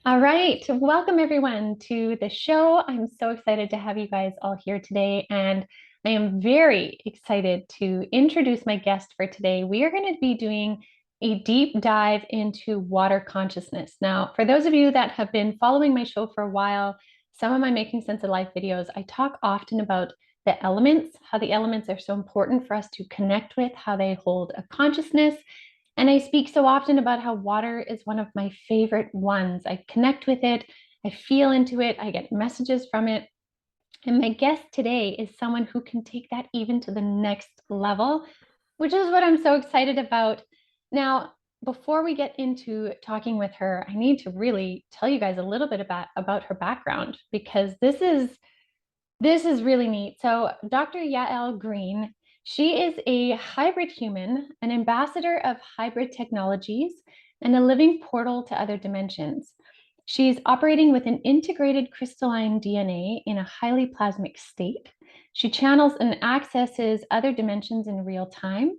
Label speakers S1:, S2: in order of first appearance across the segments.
S1: All right. Welcome everyone to the show. I'm so excited to have you guys all here today. And I am very excited to introduce my guest for today. We are going to be doing a deep dive into water consciousness. Now, for those of you that have been following my show for a while, some of my Making Sense of Life videos, I talk often about the elements, how the elements are so important for us to connect with, how they hold a consciousness. And I speak so often about how water is one of my favorite ones. I connect with it, I feel into it, I get messages from it. And my guest today is someone who can take that even to the next level, which is what I'm so excited about. Now, before we get into talking with her, I need to really tell you guys a little bit about her background because this is really neat. So, Dr. Yael Green, she is a hybrid human, an ambassador of hybrid technologies, and a living portal to other dimensions. She's operating with an integrated crystalline DNA in a highly plasmic state. She channels and accesses other dimensions in real time.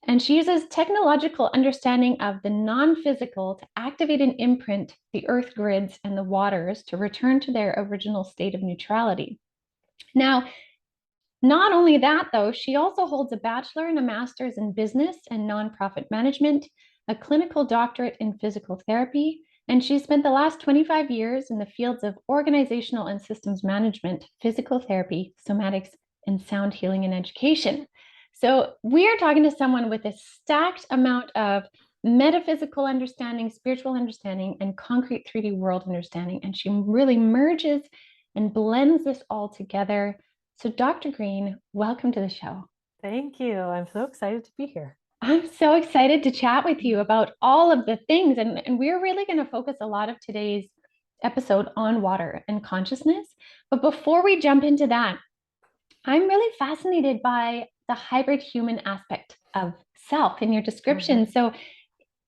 S1: And she uses technological understanding of the non physical to activate and imprint the earth grids and the waters to return to their original state of neutrality. Now, not only that, though, she also holds a bachelor and a master's in business and nonprofit management, a clinical doctorate in physical therapy, and she's spent the last 25 years in the fields of organizational and systems management, physical therapy, somatics, and sound healing and education. So, we are talking to someone with a stacked amount of metaphysical understanding, spiritual understanding, and concrete 3D world understanding. And she really merges and blends this all together. So, Dr. Green, welcome to the show.
S2: Thank you. I'm so excited to be here.
S1: I'm so excited to chat with you about all of the things. And we're really going to focus a lot of today's episode on water and consciousness. But before we jump into that, I'm really fascinated by the hybrid human aspect of self in your description.
S2: Mhm.
S1: So,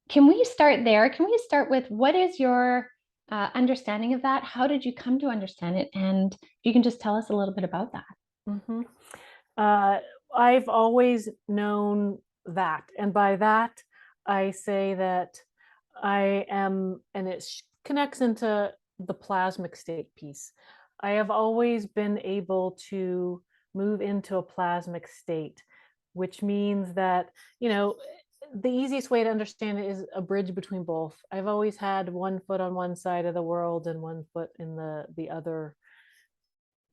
S1: can we start there? Can we start with what is your understanding of that? How did you come to understand it? And you can just tell us a little bit about that.
S2: Mhm. Uh, I've always known that, and by that, I say that I am, and it connects into the plasmic state piece. I have always been able to move into a plasmic state, which means that, the easiest way to understand it is a bridge between both. I've always had one foot on one side of the world and one foot in the other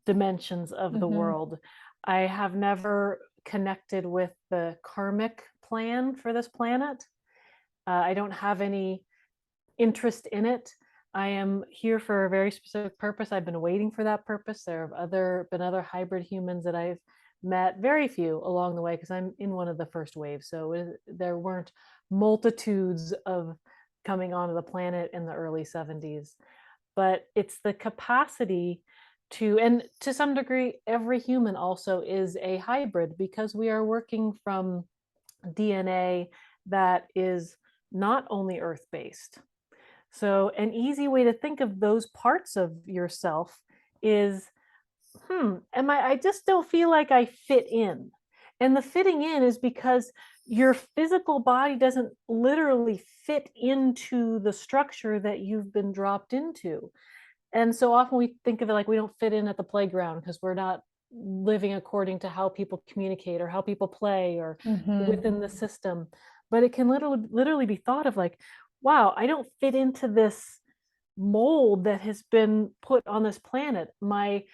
S2: dimensions of the
S1: Mm-hmm.
S2: world. I have never connected with the karmic plan for this planet. I don't have any interest in it. I am here for a very specific purpose. I've been waiting for that purpose. There have been other hybrid humans that I've met, very few along the way, because I'm in one of the first waves. So there weren't multitudes of coming onto the planet in the early 70s. But it's the capacity to, and to some degree, every human also is a hybrid because we are working from DNA that is not only earth based. So, an easy way to think of those parts of yourself is, I just don't feel like I fit in. And the fitting in is because your physical body doesn't literally fit into the structure that you've been dropped into. And so often we think of it like we don't fit in at the playground because we're not living according to how people communicate or how people play or
S1: Mm-hmm.
S2: within the system. But it can literally be thought of like, wow, I don't fit into this mold that has been put on this planet. My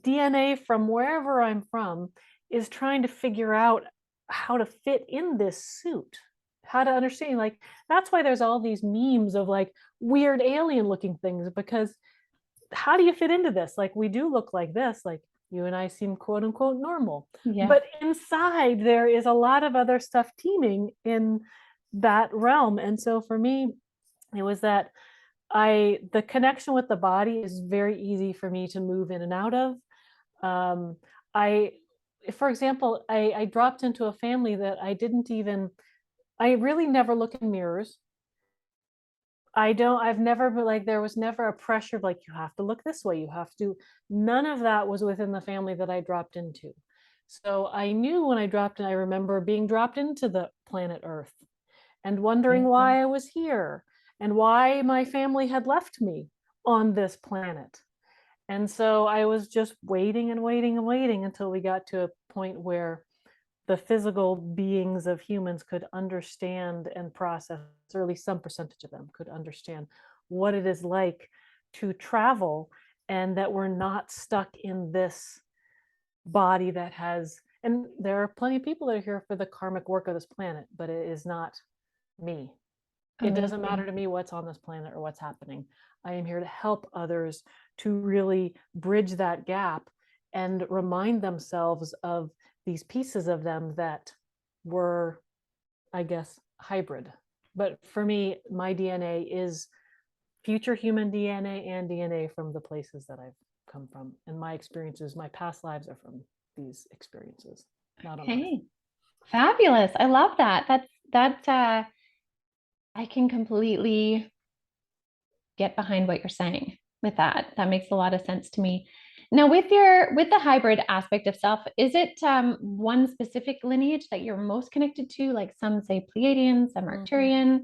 S2: DNA from wherever I'm from is trying to figure out how to fit in this suit, how to understand. Like, that's why there's all these memes of like weird alien looking things, because how do you fit into this? Like, we do look like this, like you and I seem quote unquote normal.
S1: Yeah.
S2: But inside, there is a lot of other stuff teeming in that realm. And so for me, it was that the connection with the body is very easy for me to move in and out of. Um, I, for example, I dropped into a family that I really never look in mirrors. I've never been like, there was never a pressure of like, you have to look this way, you have to. None of that was within the family that I dropped into. So I knew when I dropped in, I remember being dropped into the planet Earth and wondering
S1: Amazing.
S2: why I was here. and why my family had left me on this planet. And so I was just waiting and waiting and waiting until we got to a point where the physical beings of humans could understand and process, or at least some percentage of them could understand what it is like to travel, and that we're not stuck in this body that has, and there are plenty of people that are here for the karmic work of this planet, but it is not me. It doesn't matter
S1: Amazing.
S2: to me what's on this planet or what's happening. I am here to help others to really bridge that gap and remind themselves of these pieces of them that were, I guess, hybrid. But for me, my DNA is future human DNA and DNA from the places that I've come from. And my experiences, my past lives are from these experiences, not on Earth.
S1: Okay. Fabulous. I love that. That's I can completely get behind what you're saying with that. That makes a lot of sense to me. Now, with the hybrid aspect of self, is it one specific lineage that you're most connected to? Like some say Pleiadian, some Arcturian.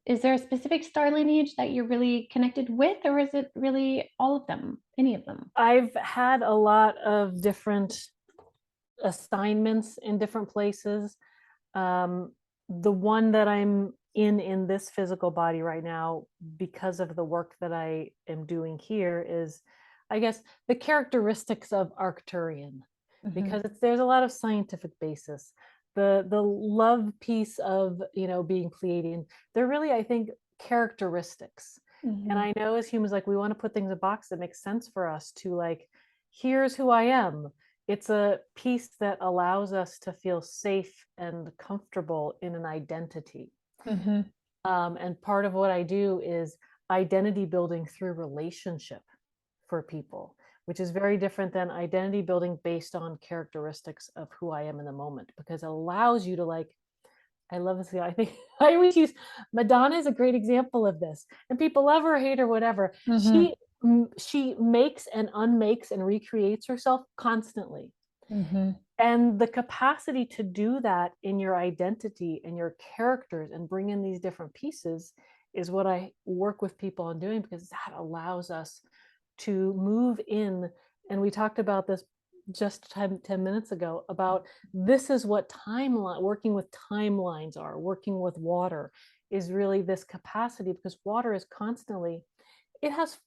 S1: Is there a specific star lineage that you're really connected with, or is it really all of them, any of them?
S2: I've had a lot of different assignments in different places. The one that I'm in this physical body right now, because of the work that I am doing here, is, I guess, the characteristics of Arcturian, because there's a lot of scientific basis. The love piece of, being Pleiadian, they're really, I think, characteristics. And I know as humans, like, we want to put things in a box that makes sense for us to, like, here's who I am. It's a piece that allows us to feel safe and comfortable in an identity. And part of what I do is identity building through relationship for people, which is very different than identity building based on characteristics of who I am in the moment, because it allows you to, like, I love this. I think I always use Madonna is a great example of this, and people love her, hate her, whatever. She makes and unmakes and recreates herself constantly. And the capacity to do that in your identity and your characters and bring in these different pieces is what I work with people on doing, because that allows us to move in. And we talked about this just 10 minutes ago about this is what timeline, working with timelines are, working with water is really this capacity, because water is constantly, it has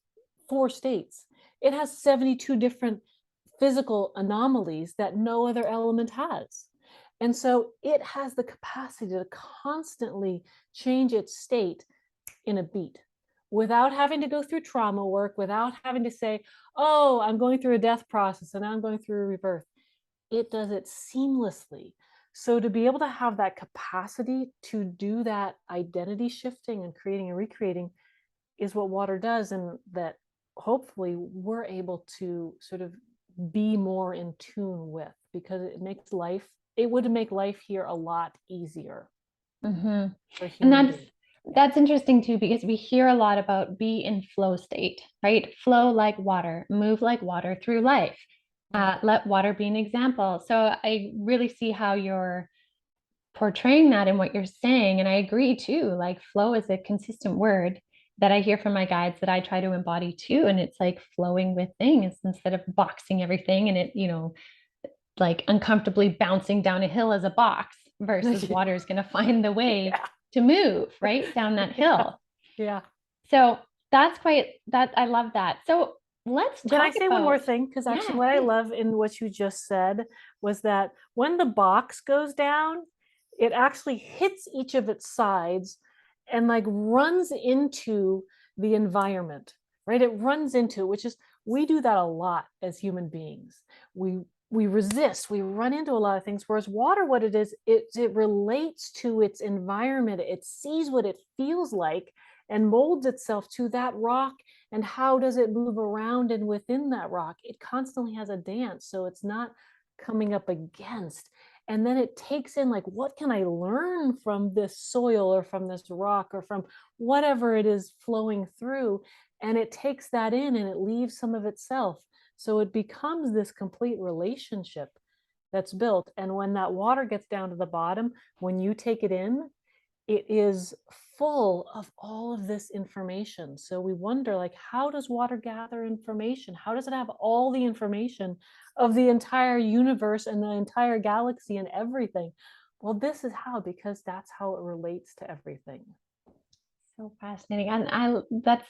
S2: 4 states. It has 72 different physical anomalies that no other element has. And so it has the capacity to constantly change its state in a beat without having to go through trauma work, without having to say, oh, I'm going through a death process and now I'm going through a rebirth. It does it seamlessly. So to be able to have that capacity to do that identity shifting and creating and recreating is what water does, and that hopefully we're able to sort of be more in tune with, because it would make life here a lot easier for
S1: And
S2: human beings.
S1: that's interesting too, because we hear a lot about be in flow state, right? Flow like water, move like water through life. Let water be an example. So I really see how you're portraying that in what you're saying. And I agree too. Like flow is a consistent word that I hear from my guides that I try to embody too. And it's like flowing with things instead of boxing everything and it, like uncomfortably bouncing down a hill as a box versus water is going to find the way to move right down that hill.
S2: Yeah.
S1: So that's that. I love that. So let's
S2: Can I say one more thing? Because actually what I love in what you just said was that when the box goes down, it actually hits each of its sides and like runs into the environment, right? It runs into, which is, we do that a lot as human beings. We resist, we run into a lot of things. Whereas water, what it is, it relates to its environment. It sees what it feels like and molds itself to that rock. And how does it move around and within that rock? It constantly has a dance. So it's not coming up against. And then it takes in, like, what can I learn from this soil or from this rock or from whatever it is flowing through? And it takes that in and it leaves some of itself. So it becomes this complete relationship that's built. And when that water gets down to the bottom, when you take it in, it is full of all of this information. So we wonder, like, how does water gather information? How does it have all the information of the entire universe and the entire galaxy and everything? Well, this is how, because that's how it relates to everything.
S1: So fascinating. And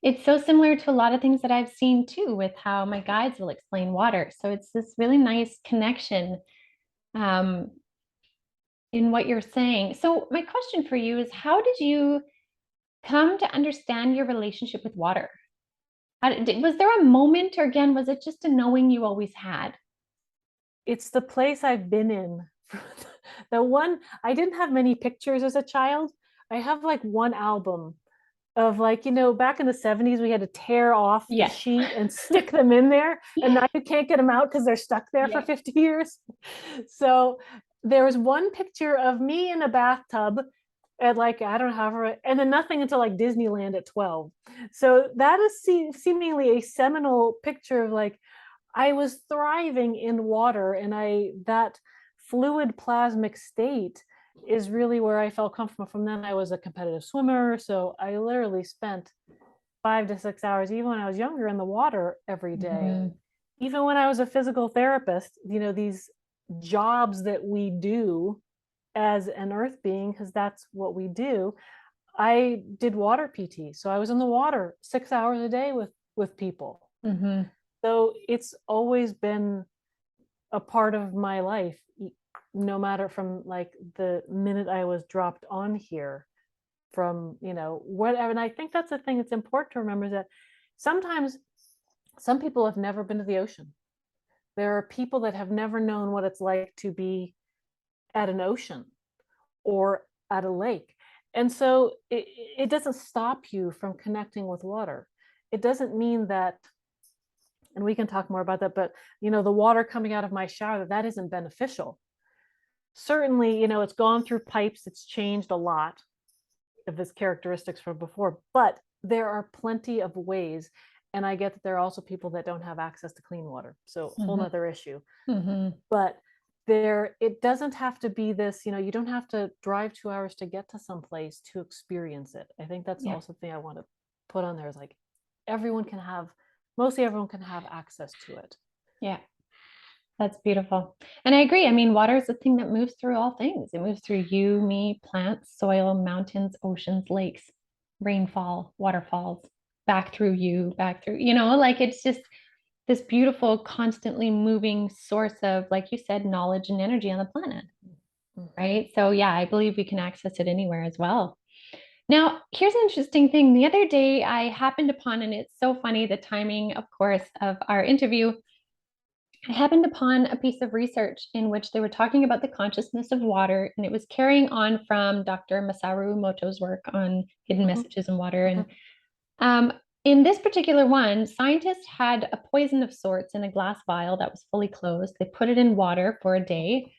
S1: it's so similar to a lot of things that I've seen too, with how my guides will explain water. So it's this really nice connection um, in what you're saying. So my question for you is, how did you come to understand your relationship with water? Was there a moment, or again, was it just a knowing you always had?
S2: It's the place I've been in. The one, I didn't have many pictures as a child. I have like one album of, like, back in the 70s, we had to tear off the
S1: Yes.
S2: sheet and stick them in there. And now you can't get them out because they're stuck there for 50 years. So there was one picture of me in a bathtub at, like, I don't know, and then nothing until like Disneyland at 12. So that is seemingly a seminal picture of, like, I was thriving in water, and that fluid plasmic state is really where I felt comfortable. From then, I was a competitive swimmer, so I literally spent 5 to 6 hours, even when I was younger, in the water every day. Even when I was a physical therapist, these jobs that we do as an earth being, because that's what we do, I did water PT. So I was in the water 6 hours a day with people. So it's always been a part of my life, no matter from, like, the minute I was dropped on here, from whatever. And I think that's the thing that's important to remember, is that sometimes some people have never been to the ocean. There are people that have never known what it's like to be at an ocean or at a lake. And so it doesn't stop you from connecting with water. It doesn't mean that, and we can talk more about that, but the water coming out of my shower, that isn't beneficial. Certainly, it's gone through pipes, it's changed a lot of its characteristics from before, but there are plenty of ways. And I get that there are also people that don't have access to clean water, so whole nother issue. But it doesn't have to be this, you don't have to drive 2 hours to get to some place to experience it. I think that's also the thing I want to put on there, is, like, mostly everyone can have access to it.
S1: Yeah, that's beautiful. And I agree. I mean, water is the thing that moves through all things. It moves through you, me, plants, soil, mountains, oceans, lakes, rainfall, waterfalls, back through you, back through, like, it's just this beautiful, constantly moving source of, like you said, knowledge and energy on the planet. Right. So yeah, I believe we can access it anywhere as well. Now, here's an interesting thing. The other day I happened upon, and it's so funny, the timing, of course, of our interview. I happened upon a piece of research in which they were talking about the consciousness of water, and it was carrying on from Dr. Masaru Emoto's work on hidden messages in water. And in this particular one, scientists had a poison of sorts in a glass vial that was fully closed. They put it in water for a day,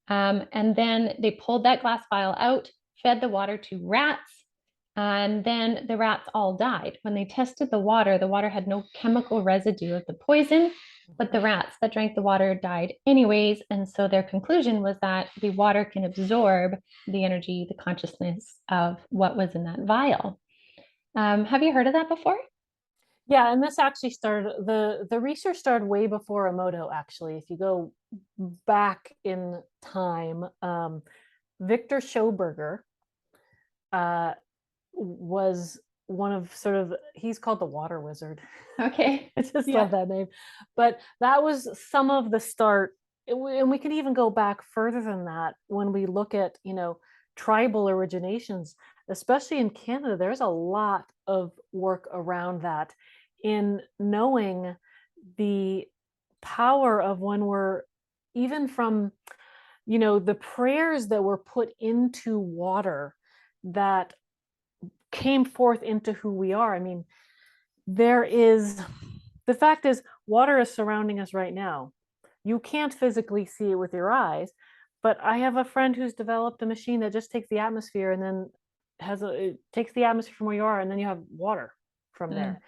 S1: and then they pulled that glass vial out, fed the water to rats, and then the rats all died. When they tested the water had no chemical residue of the poison, but the rats that drank the water died anyways. And so their conclusion was that the water can absorb the energy, the consciousness of what was in that vial. Have you heard of that before?
S2: Yeah, and this actually started, the research started way before Emoto, actually. If you go back in time, Victor Schoberger was one of, sort of, he's called the water wizard.
S1: Okay.
S2: I just love that name. But that was some of the start. And we can even go back further than that when we look at, tribal originations, especially in Canada. There's a lot of work around that, in knowing the power of, when we're, even from, the prayers that were put into water that came forth into who we are. I mean, the fact is, water is surrounding us right now. You can't physically see it with your eyes, but I have a friend who's developed a machine that just takes the atmosphere, and then it takes the atmosphere from where you are, and then you have water from there.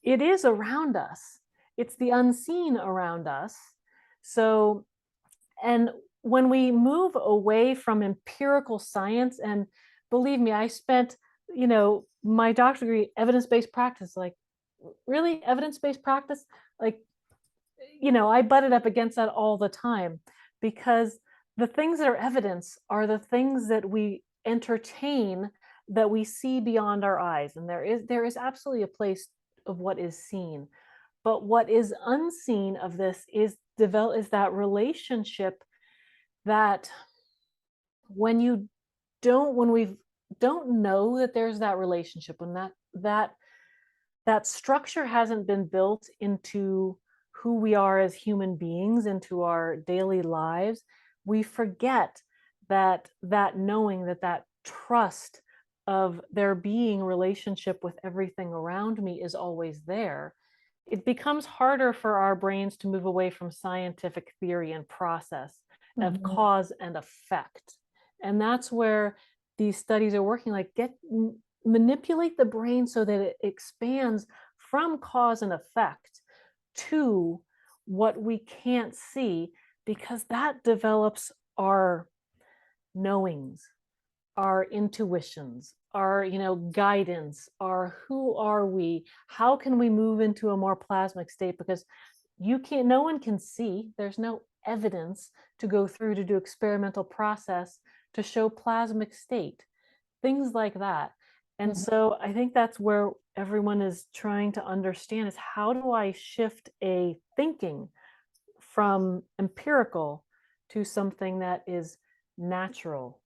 S2: It is around us. It's the unseen around us. So, and when we move away from empirical science, and believe me, I spent, my doctorate degree, evidence-based practice, like, really evidence-based practice? Like, I butted up against that all the time, because the things that are evidence are the things that we entertain, that we see beyond our eyes. And there is absolutely a place of what is seen. But what is unseen of this is that relationship, that when you when we don't know that there's that relationship, when that structure hasn't been built into who we are as human beings, into our daily lives, we forget that knowing, that trust of there being relationship with everything around me is always there. It becomes harder for our brains to move away from scientific theory and process of
S1: Mhm.
S2: cause and effect. And that's where these studies are working, like, manipulate the brain so that it expands from cause and effect to what we can't see, because that develops our knowings, our intuitions, our, guidance, our who are we, how can we move into a more plasmic state, because no one can see, there's no evidence to go through to do experimental process to show plasmic state, things like that. And
S1: Mhm.
S2: so I think that's where everyone is trying to understand, is how do I shift a thinking from empirical to something that is natural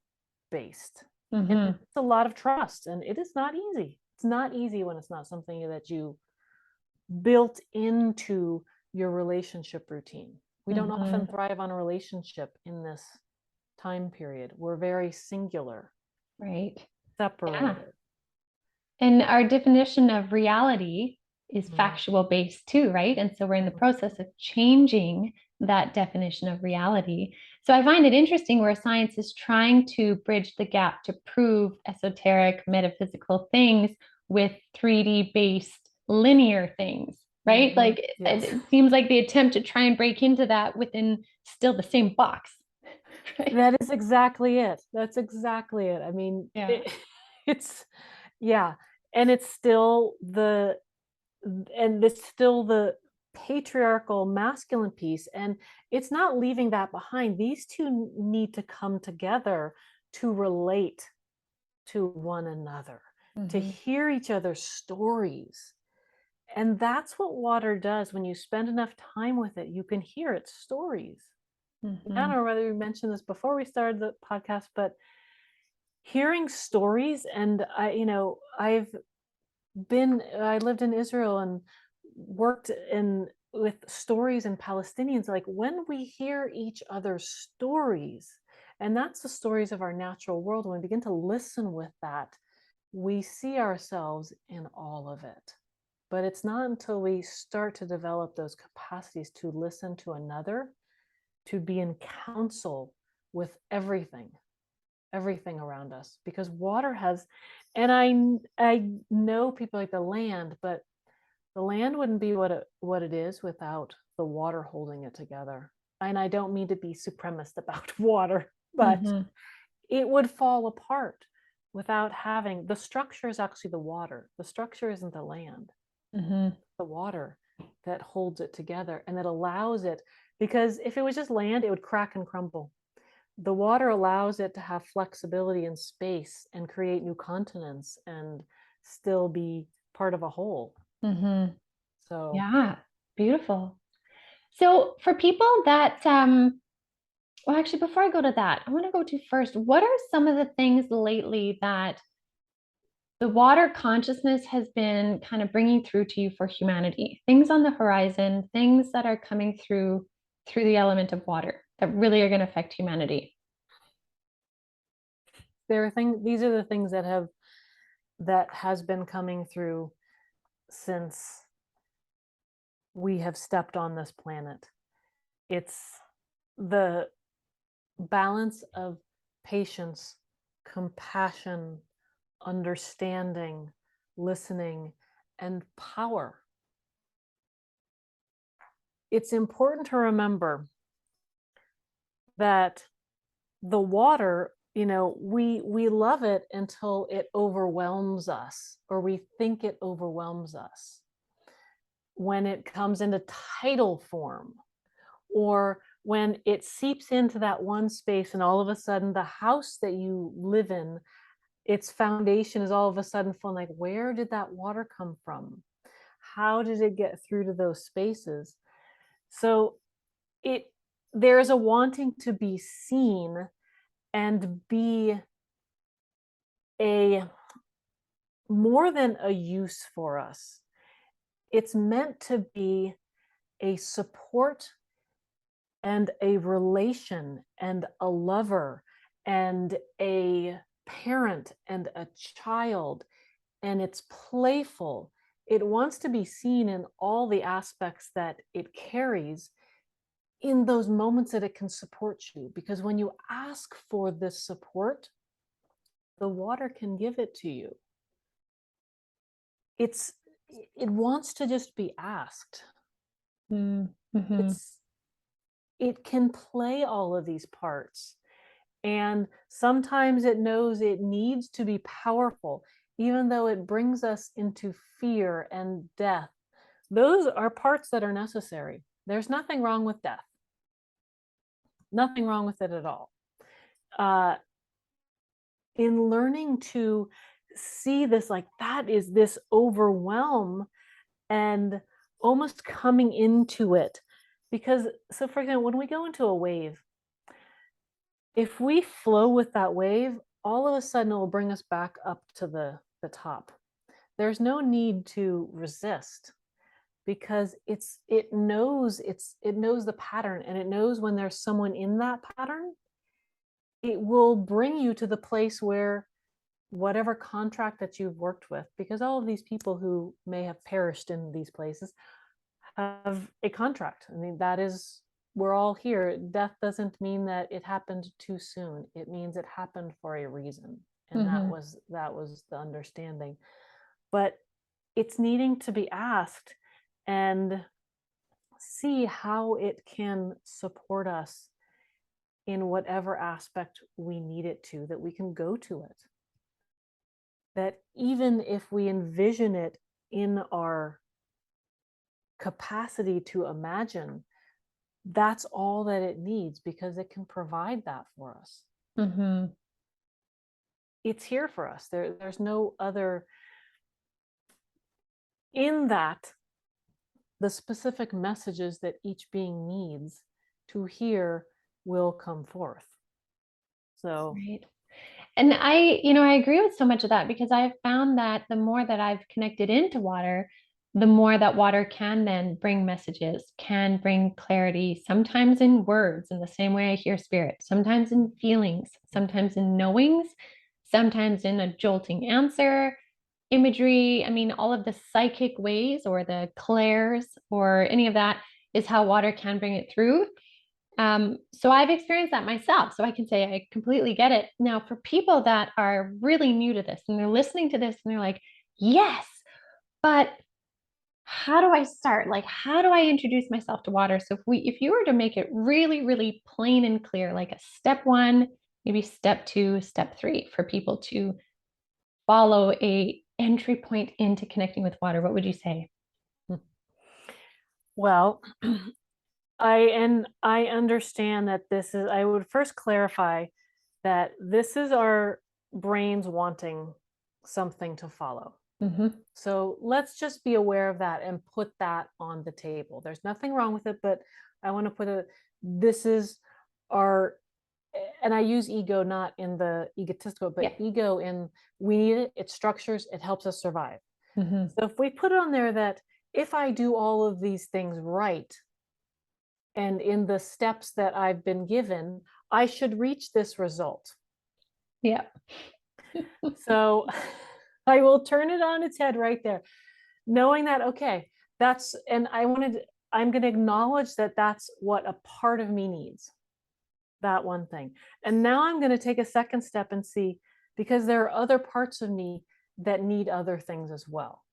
S2: based. And
S1: Mhm.
S2: it's a lot of trust, and it is not easy. It's not easy when it's not something that you built into your relationship routine. We don't often
S1: Mhm.
S2: thrive on a relationship in this time period. We're very singular,
S1: Right. Yeah.
S2: separated.
S1: And our definition of reality is
S2: Mm,
S1: factual based too, right? And so we're in the
S2: mhm,
S1: process of changing that definition of reality. So I find it interesting where science is trying to bridge the gap to prove esoteric metaphysical things with 3D based linear things, right?
S2: mhm,
S1: Like
S2: yes.
S1: it seems like the attempt to try and break into that within still the same box, right?
S2: That is exactly it. That's exactly it. I mean,
S1: Yeah.
S2: it's, yeah, and it's still the patriarchal masculine piece, and it's not leaving that behind. These two need to come together to relate to one another, to
S1: Mhm.
S2: hear each other's stories. And that's what water does. When you spend enough time with it, you can hear its stories. I don't
S1: Mhm.
S2: know whether we mentioned this before we started the podcast, but hearing stories, and I lived in Israel and worked in with stories and Palestinians. Like, when we hear each other's stories, and that's the stories of our natural world, when we begin to listen with that, we see ourselves in all of it. But it's not until we start to develop those capacities to listen to another, to be in counsel with everything around us, because water has, and I know people like the land, but the land wouldn't be what it is without the water holding it together. And I don't mean to be supremacist about water, but
S1: Mhm.
S2: it would fall apart without having the structure. Is actually the water. The structure isn't the land,
S1: Mhm.
S2: the water that holds it together and that allows it, because if it was just land, it would crack and crumble. The water allows it to have flexibility and space and create new continents and still be part of a whole.
S1: Mhm.
S2: So
S1: Yeah, beautiful. So for people that well actually before I go to that, I want to go to first, what are some of the things lately that the water consciousness has been kind of bringing through to you for humanity? Things on the horizon, things that are coming through the element of water that really are going to affect humanity.
S2: these are the things that has been coming through since we have stepped on this planet. It's the balance of patience, compassion, understanding, listening, and power. It's important to remember that the water we love it until it overwhelms us, or we think it overwhelms us. When it comes into tidal form, or when it seeps into that one space and all of a sudden the house that you live in, its foundation is all of a sudden full, like, where did that water come from? How did it get through to those spaces? So it there is a wanting to be seen and be a more than a use for us. It's meant to be a support and a relation and a lover and a parent and a child, and it's playful. It wants to be seen in all the aspects that it carries, in those moments that it can support you. Because when you ask for this support, the water can give it to you. It's it wants to just be asked.
S1: Mm-hmm.
S2: It can play all of these parts. And sometimes it knows it needs to be powerful, even though it brings us into fear and death. Those are parts that are necessary. There's nothing wrong with death. Nothing wrong with it at all. In learning to see this, like, that is this overwhelm, and almost coming into it. Because, so for example, when we go into a wave, if we flow with that wave, all of a sudden it will bring us back up to the top. There's no need to resist, because it knows the pattern, and it knows when there's someone in that pattern. It will bring you to the place where whatever contract that you've worked with, because all of these people who may have perished in these places have a contract. I mean, that is, we're all here. Death doesn't mean that it happened too soon. It means it happened for a reason. And that was the understanding. But it's needing to be asked and see how it can support us in whatever aspect we need it to, that we can go to it. That even if we envision it in our capacity to imagine, that's all that it needs, because it can provide that for us. It's here for us. There's no other. In that, the specific messages that each being needs to hear will come forth. So,
S1: right. And I agree with so much of that, because I've found that the more that I've connected into water, the more that water can then bring messages, can bring clarity, sometimes in words, in the same way I hear spirit, sometimes in feelings, sometimes in knowings, sometimes in a jolting answer, imagery. I mean, all of the psychic ways or the clairs or any of that is how water can bring it through. So I've experienced that myself. So I can say I completely get it. Now, for people that are really new to this and they're listening to this and they're like, yes, but how do I start? Like, how do I introduce myself to water? So if you were to make it really, really plain and clear, like a step one, maybe step two, step three for people to follow a entry point into connecting with water, what would you say?
S2: well, I understand that this is, I would first clarify that this is our brains wanting something to follow. So let's just be aware of that and put that on the table. There's nothing wrong with it, but I want to put this is our, and I use ego not in the egotistical, but ego in, we need it, it structures, it helps us survive. So if we put it on there that if I do all of these things right, and in the steps that I've been given, I should reach this result.
S1: Yeah.
S2: So I will turn it on its head right there, knowing that, okay, that's, and I'm going to acknowledge that that's what a part of me needs, that one thing. And now I'm going to take a second step and see, because there are other parts of me that need other things as well.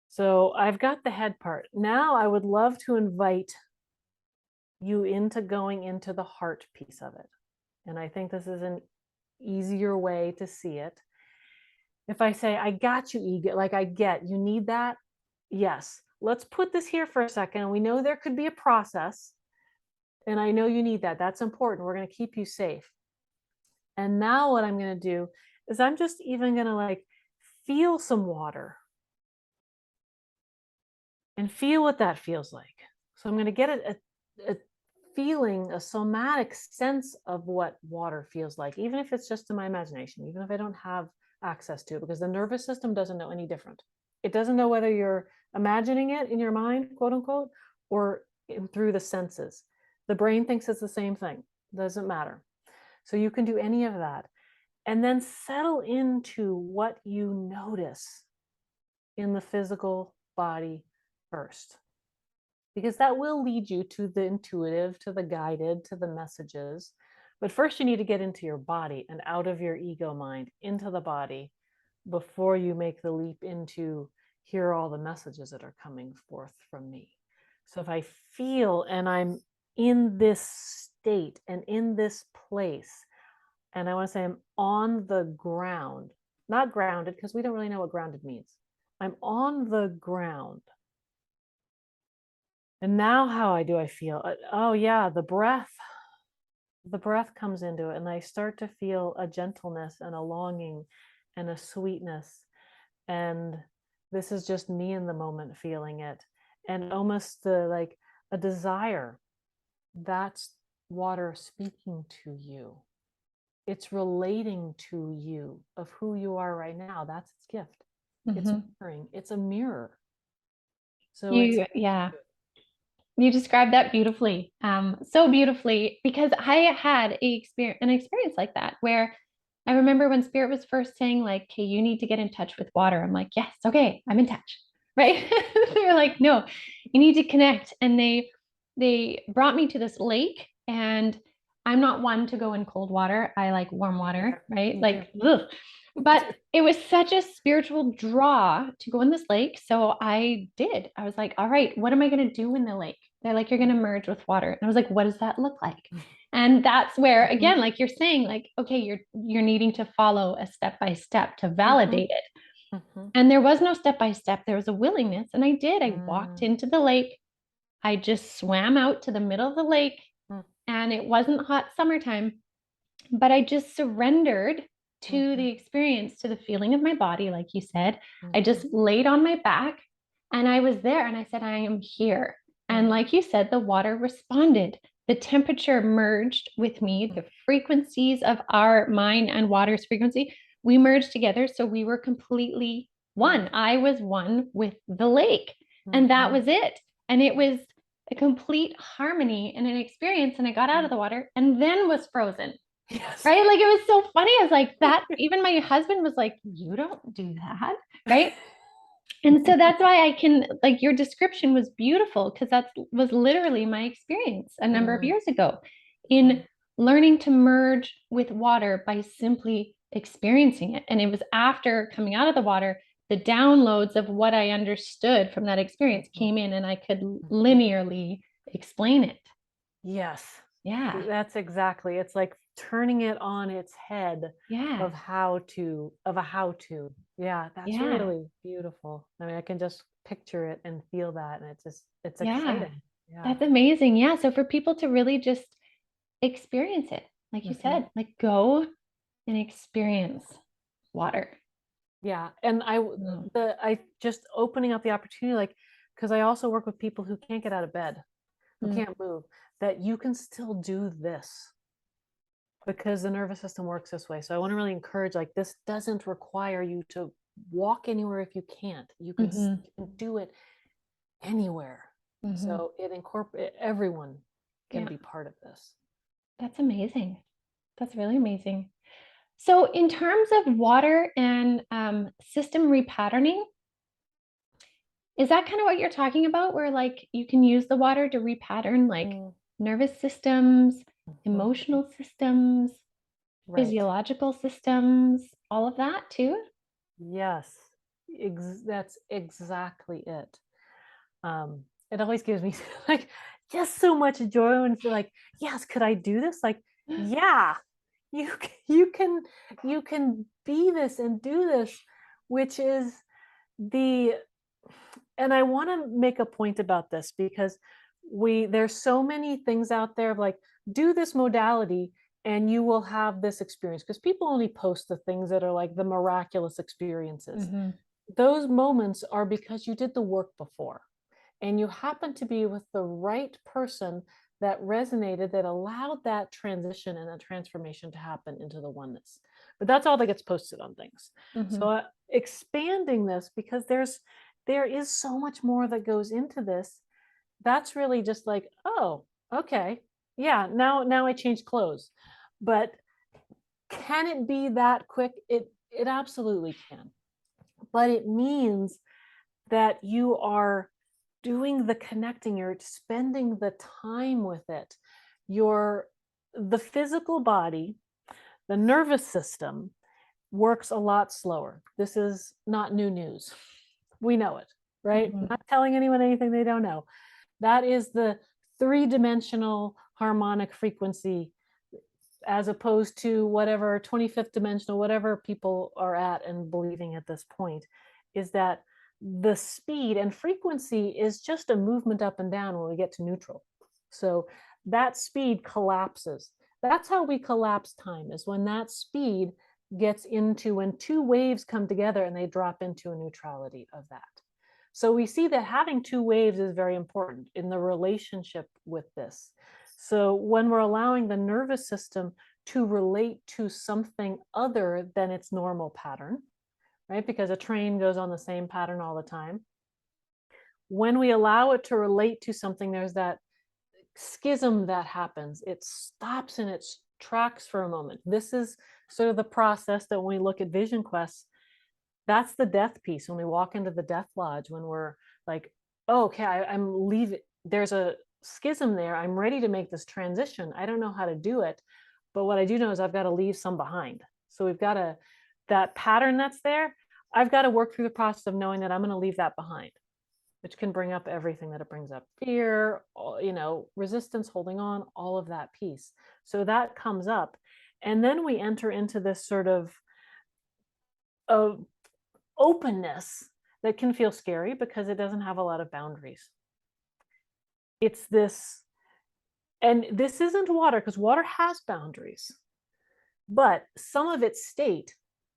S2: So I've got the head part. Now I would love to invite you into going into the heart piece of it. And I think this is an easier way to see it. If I say, I got you, ego, like I get, you need that. Yes, let's put this here for a second. We know there could be a process, and I know you need that. That's important. We're going to keep you safe. And now what I'm going to do is I'm just even going to like feel some water and feel what that feels like. So I'm going to get a feeling, a somatic sense of what water feels like, even if it's just in my imagination, even if I don't have access to it, because the nervous system doesn't know any different. It doesn't know whether you're imagining it in your mind, quote unquote, or through the senses. The brain thinks it's the same thing. Doesn't matter. So you can do any of that. And then settle into what you notice in the physical body first, because that will lead you to the intuitive, to the guided, to the messages. But first you need to get into your body and out of your ego mind into the body before you make the leap into here are all the messages that are coming forth from me. So if I feel and I'm in this state and in this place, and I want to say I'm on the ground, not grounded, because we don't really know what grounded means. I'm on the ground. And now how do I feel? Oh yeah, the breath comes into it, and I start to feel a gentleness and a longing and a sweetness. And this is just me in the moment feeling it, and almost like a desire. That's water speaking to you. It's relating to you of who you are right now. That's its gift. It's mirroring. It's a mirror. So
S1: Yeah. You described that beautifully, so beautifully, because I had an experience like that where I remember when Spirit was first saying like, "Hey, you need to get in touch with water." I'm like, "Yes, okay, I'm in touch." Right? They're like, "No, you need to connect." And they brought me to this lake, and I'm not one to go in cold water. I like warm water, right? Like, ugh. But it was such a spiritual draw to go in this lake. So I did. I was like, all right, what am I going to do in the lake? They're like, you're going to merge with water. And I was like, what does that look like? And that's where, again, like you're saying, like, okay, you're needing to follow a step by step to validate it. And there was no step by step. There was a willingness. And I did. I walked into the lake. I just swam out to the middle of the lake, and it wasn't hot summertime, but I just surrendered to the experience, to the feeling of my body, like you said. I just laid on my back and I was there, and I said, I am here. And like you said, the water responded. The temperature merged with me, the frequencies of our mine and water's frequency, we merged together. So we were completely one. I was one with the lake, and that was it. And it was a complete harmony and an experience. And I got out of the water and then was frozen.
S2: Yes.
S1: Right? Like it was so funny. I was like, that, even my husband was like, you don't do that. Right. And so that's why I can, like, your description was beautiful, because that was literally my experience a number of years ago in learning to merge with water by simply experiencing it. And it was after coming out of the water, the downloads of what I understood from that experience came in, and I could linearly explain it.
S2: Yes.
S1: Yeah.
S2: That's exactly. It's like turning it on its head
S1: Yeah.
S2: of a how to. Yeah, that's really beautiful. I mean, I can just picture it and feel that, and it's exciting. Yeah.
S1: That's amazing. Yeah. So for people to really just experience it, like you said, like go and experience water.
S2: Yeah. And I just opening up the opportunity, like, because I also work with people who can't get out of bed, who can't move, that you can still do this because the nervous system works this way. So I want to really encourage, like, this doesn't require you to walk anywhere if you can't. You can do it anywhere. So it everyone can be part of this.
S1: That's amazing. That's really amazing. So in terms of water and system repatterning, is that kind of what you're talking about, where like you can use the water to repattern like nervous systems, emotional systems, physiological systems, all of that too?
S2: Yes, that's exactly it. It always gives me like just so much joy and feel like, yes, could I do this? Like, yeah, you can you can be this and do this, which is the and I want to make a point about this because there's so many things out there of like, do this modality and you will have this experience, because people only post the things that are like the miraculous experiences.
S1: Mm-hmm.
S2: Those moments are because you did the work before and you happen to be with the right person that resonated, that allowed that transition and that transformation to happen into the oneness. But that's all that gets posted on things.
S1: Mm-hmm.
S2: So expanding this, because there is so much more that goes into this. That's really just like, oh, okay, yeah, now I change clothes. But can it be that quick? It absolutely can. But it means that you are doing the connecting, you're spending the time with it. The physical body, the nervous system works a lot slower. This is not new news. We know it, right?
S1: Mm-hmm.
S2: Not telling anyone anything they don't know. That is the three-dimensional harmonic frequency, as opposed to whatever 25th dimensional, whatever people are at and believing at this point, is that the speed and frequency is just a movement up and down when we get to neutral. So that speed collapses. That's how we collapse time, is when that speed gets into, when two waves come together and they drop into a neutrality of that. So we see that having two waves is very important in the relationship with this. So when we're allowing the nervous system to relate to something other than its normal pattern, right? Because a train goes on the same pattern all the time. When we allow it to relate to something, there's that schism that happens. It stops in its tracks for a moment. This is sort of the process that when we look at vision quests, that's the death piece. When we walk into the death lodge, when we're like, oh, okay, I'm leaving, there's a schism there. I'm ready to make this transition. I don't know how to do it. But what I do know is I've got to leave some behind. So we've got to, that pattern that's there, I've got to work through the process of knowing that I'm going to leave that behind, which can bring up everything that it brings up: fear, resistance, holding on, all of that piece. So that comes up. And then we enter into this sort of openness that can feel scary because it doesn't have a lot of boundaries. It's this, and this isn't water, because water has boundaries, but some of its state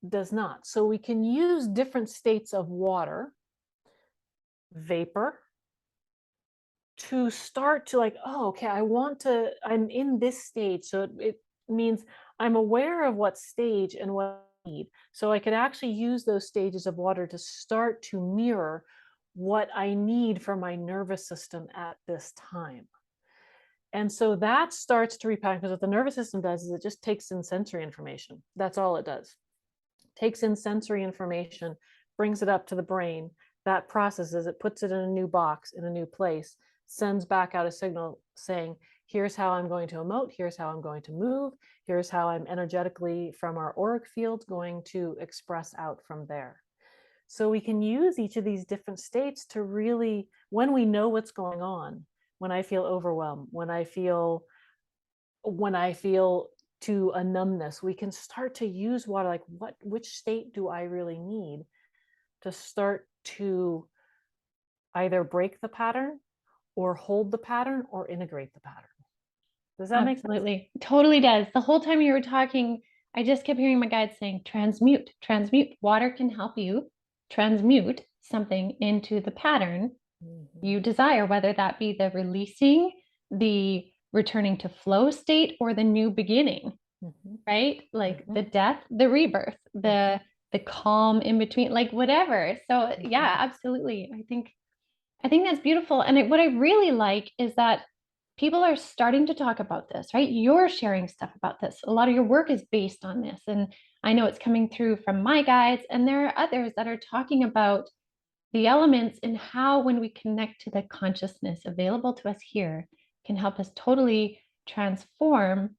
S2: does not. So we can use different states of water, vapor, to start to like, oh, okay, I'm in this stage. So it means I'm aware of what stage and what I need. So I could actually use those stages of water to start to mirror what I need for my nervous system at this time. And so that starts to repattern, because what the nervous system does is it just takes in sensory information. That's all it does. Takes in sensory information, brings it up to the brain, that processes it, puts it in a new box, in a new place, sends back out a signal saying, here's how I'm going to emote, here's how I'm going to move, here's how I'm energetically from our auric field going to express out from there. So we can use each of these different states to really, when we know what's going on, when I feel overwhelmed, when I feel to a numbness, we can start to use water, like which state do I really need to start to either break the pattern or hold the pattern or integrate the pattern. Does that make sense?
S1: Absolutely. Totally does. The whole time you were talking, I just kept hearing my guide saying, transmute, transmute. Water can help you transmute something into the pattern you desire, whether that be the releasing, the returning to flow state, or the new beginning, right? Like the death, the rebirth, the calm in between, like whatever. So yeah, absolutely. I think that's beautiful. And what I really like is that people are starting to talk about this, right? You're sharing stuff about this. A lot of your work is based on this. And I know it's coming through from my guides, and there are others that are talking about the elements and how, when we connect to the consciousness available to us here, can help us totally transform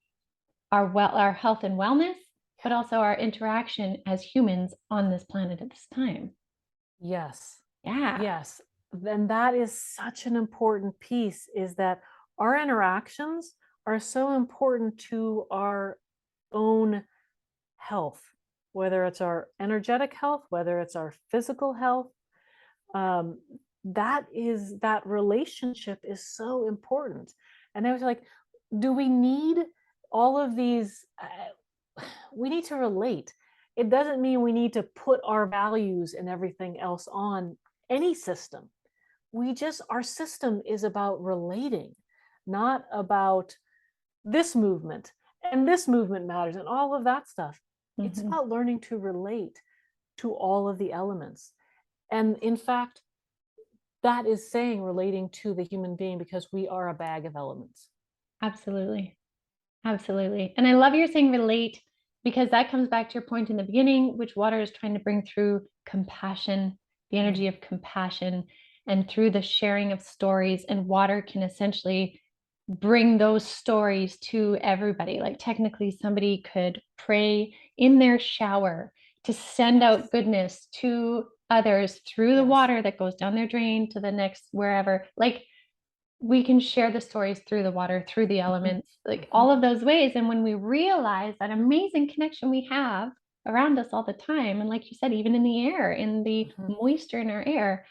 S1: our health and wellness, but also our interaction as humans on this planet at this time.
S2: Yes.
S1: Yeah.
S2: Yes. Then that is such an important piece, is that our interactions are so important to our own health, whether it's our energetic health, whether it's our physical health. um, that relationship is so important. And I was like, do we need all of these? We need to relate. It doesn't mean we need to put our values and everything else on any system. Our system is about relating, not about this movement and this movement matters and all of that stuff. It's
S1: Mhm.
S2: about learning to relate to all of the elements. And in fact, that is saying relating to the human being, because we are a bag of elements.
S1: Absolutely. Absolutely. And I love your saying relate, because that comes back to your point in the beginning, which water is trying to bring through compassion, the energy of compassion, and through the sharing of stories. And water can essentially bring those stories to everybody. Like technically, somebody could pray in their shower to send out goodness to others through the water that goes down their drain to the next wherever. Like we can share the stories through the water, through the elements, like all of those ways. And when we realize that amazing connection we have around us all the time, and like you said, even in the air, in the moisture in our air,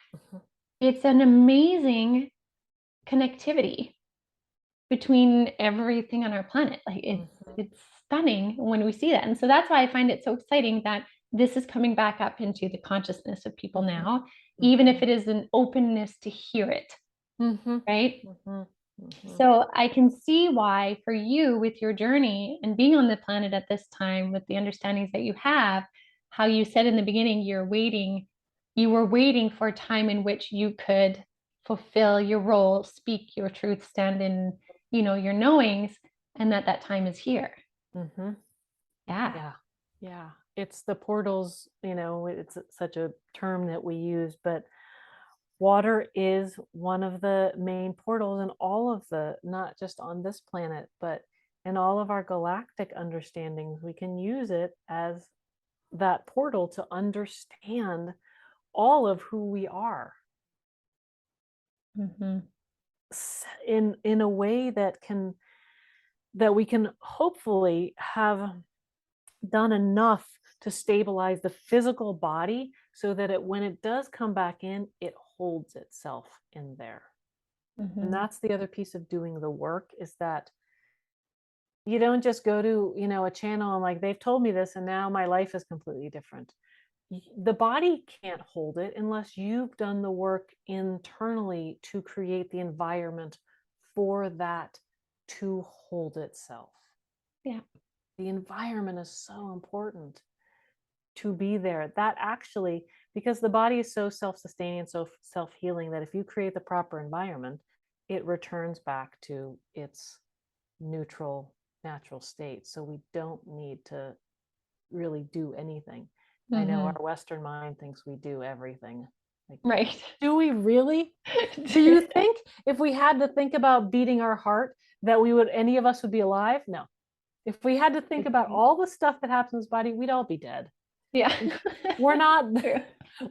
S1: it's an amazing connectivity between everything on our planet. Like it's stunning when we see that. And so that's why I find it so exciting that this is coming back up into the consciousness of people now, even if it is an openness to hear it, right? So I can see why for you with your journey and being on the planet at this time with the understandings that you have, how you said in the beginning, you were waiting for a time in which you could fulfill your role, speak your truth, stand in, your knowings, and that time is here.
S2: Mm-hmm.
S1: Yeah.
S2: Yeah. It's the portals, it's such a term that we use, but water is one of the main portals in all of not just on this planet, but in all of our galactic understandings. We can use it as that portal to understand all of who we are
S1: Mm-hmm.
S2: in a way that we can hopefully have done enough to stabilize the physical body so that when it does come back in, it holds itself in there. And that's the other piece of doing the work, is that you don't just go to, a channel and like, they've told me this and now my life is completely different. The body can't hold it unless you've done the work internally to create the environment for that to hold itself.
S1: Yeah.
S2: The environment is so important to be there. That actually, because the body is so self-sustaining and so self-healing, that if you create the proper environment, it returns back to its neutral, natural state. So we don't need to really do anything. I know our Western mind thinks we do everything. Like,
S1: Right.
S2: do we really? Do you think if we had to think about beating our heart that any of us would be alive? No. If we had to think about all the stuff that happens in this body, we'd all be dead.
S1: Yeah.
S2: We're not,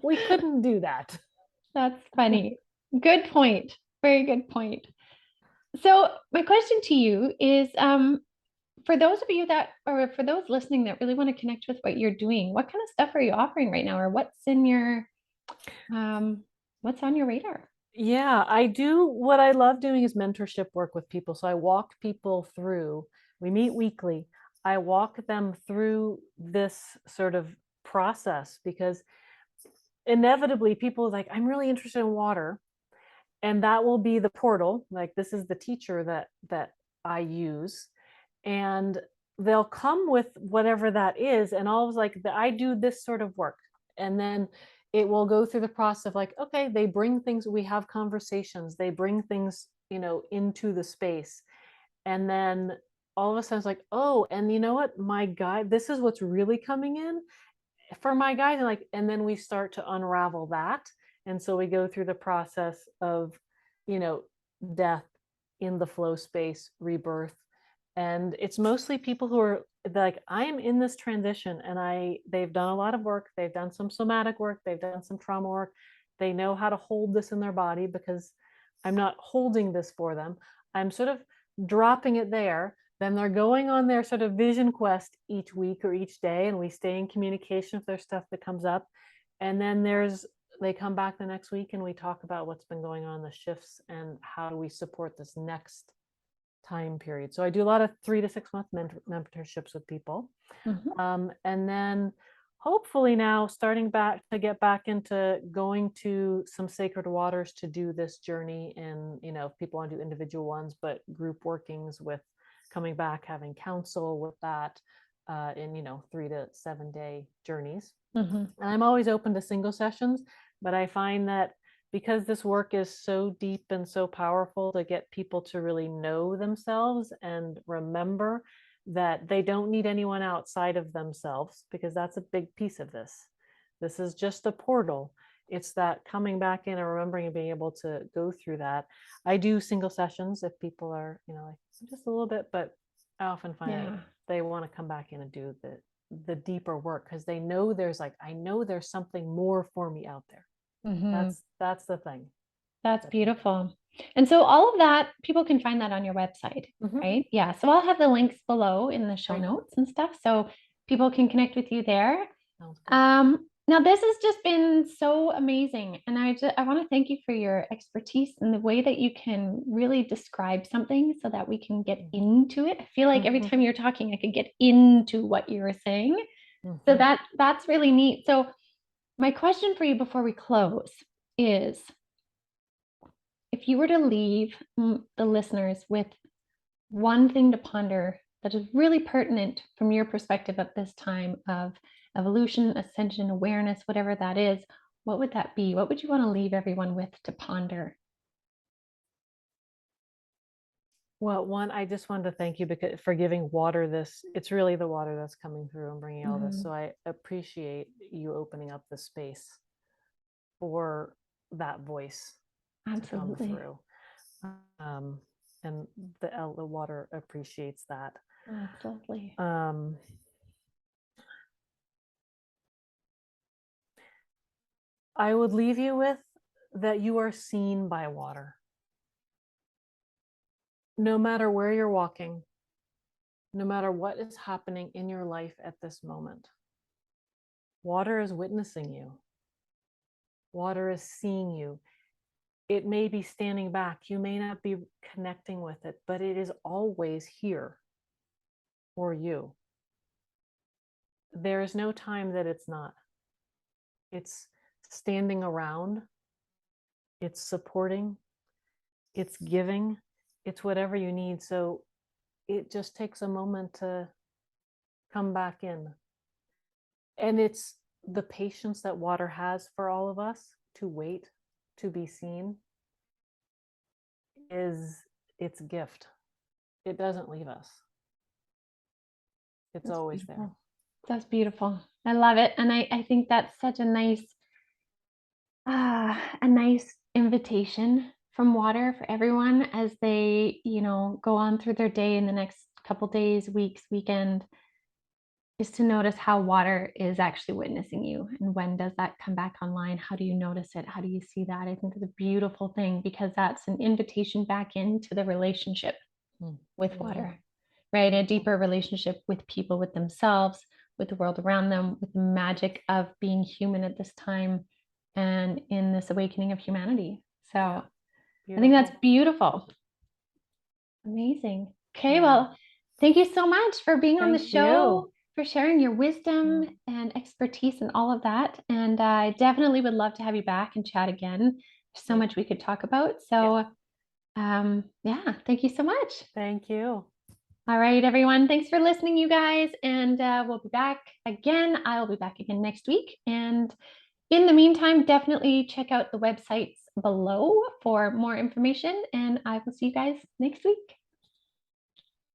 S2: we couldn't do that.
S1: That's funny. Good point. Very good point. So my question to you is, for those of you or for those listening that really want to connect with what you're doing, what kind of stuff are you offering right now, or what's on your radar?
S2: Yeah, what I love doing is mentorship work with people. So I walk people through, we meet weekly. I walk them through this sort of process, because inevitably people are like, I'm really interested in water. And that will be the portal. Like, this is the teacher that I use. And they'll come with whatever that is. And all of like, I do this sort of work. And then it will go through the process of like, okay, they bring things, we have conversations, they bring things, into the space. And then all of a sudden it's like, oh, and you know what, my guy, this is what's really coming in for my guys. And like, and then we start to unravel that. And so we go through the process of, death in the flow space, rebirth. And it's mostly people who are like, I'm in this transition, and they've done a lot of work. They've done some somatic work. They've done some trauma work. They know how to hold this in their body, because I'm not holding this for them. I'm sort of dropping it there, Then they're going on their sort of vision quest each week or each day, and we stay in communication if there's stuff that comes up. And then they come back the next week and we talk about what's been going on, the shifts, and how do we support this next time period. So I do a lot of 3 to 6 month mentorships with people. And then hopefully now starting back to get back into going to some sacred waters to do this journey. And, if people want to do individual ones, but group workings with coming back, having counsel with that in, 3 to 7 day journeys. And I'm always open to single sessions, but I find that because this work is so deep and so powerful to get people to really know themselves and remember that they don't need anyone outside of themselves, because that's a big piece of this. This is just a portal. It's that coming back in and remembering and being able to go through that. I do single sessions if people are, like just a little bit, but I often find they want to come back in and do the deeper work, because they know I know there's something more for me out there. That's the thing.
S1: That's beautiful. And so all of that, people can find that on your website, right? Yeah. So I'll have the links below in the show notes and stuff, so people can connect with you there. Now this has just been so amazing. And I want to thank you for your expertise and the way that you can really describe something so that we can get into it. I feel like every time you're talking, I could get into what you were saying. So that's really neat. So my question for you before we close is, if you were to leave the listeners with one thing to ponder that is really pertinent from your perspective at this time of evolution, ascension, awareness, whatever that is, what would that be? What would you want to leave everyone with to ponder?
S2: Well, one, I just wanted to thank you for giving water this. It's really the water that's coming through and bringing all this. So I appreciate you opening up the space for that voice to come through. And the water appreciates that.
S1: That's lovely.
S2: I would leave you with that you are seen by water. No matter where you're walking, no matter what is happening in your life at this moment, water is witnessing you. Water is seeing you. It may be standing back. You may not be connecting with it, but it is always here for you. There is no time that it's not. It's standing around. It's supporting. It's giving. It's whatever you need. So it just takes a moment to come back in. And it's the patience that water has for all of us to wait, to be seen, is its gift. It doesn't leave us. It's always there.
S1: That's beautiful. I love it. And I think that's such a nice invitation from water for everyone as they, go on through their day in the next couple days, weeks, weekend, is to notice how water is actually witnessing you. And when does that come back online? How do you notice it? How do you see that? I think it's a beautiful thing, because that's an invitation back into the relationship with water, right? A deeper relationship with people, with themselves, with the world around them, with the magic of being human at this time and in this awakening of humanity. So I think that's beautiful. Amazing. Okay, well, thank you so much for being on the show, for sharing your wisdom and expertise and all of that. And I definitely would love to have you back and chat again. There's so much we could talk about. So thank you so much.
S2: Thank you.
S1: All right, everyone. Thanks for listening, you guys. And we'll be back again. I'll be back again next week. And in the meantime, definitely check out the websites below for more information. And I will see you guys next week.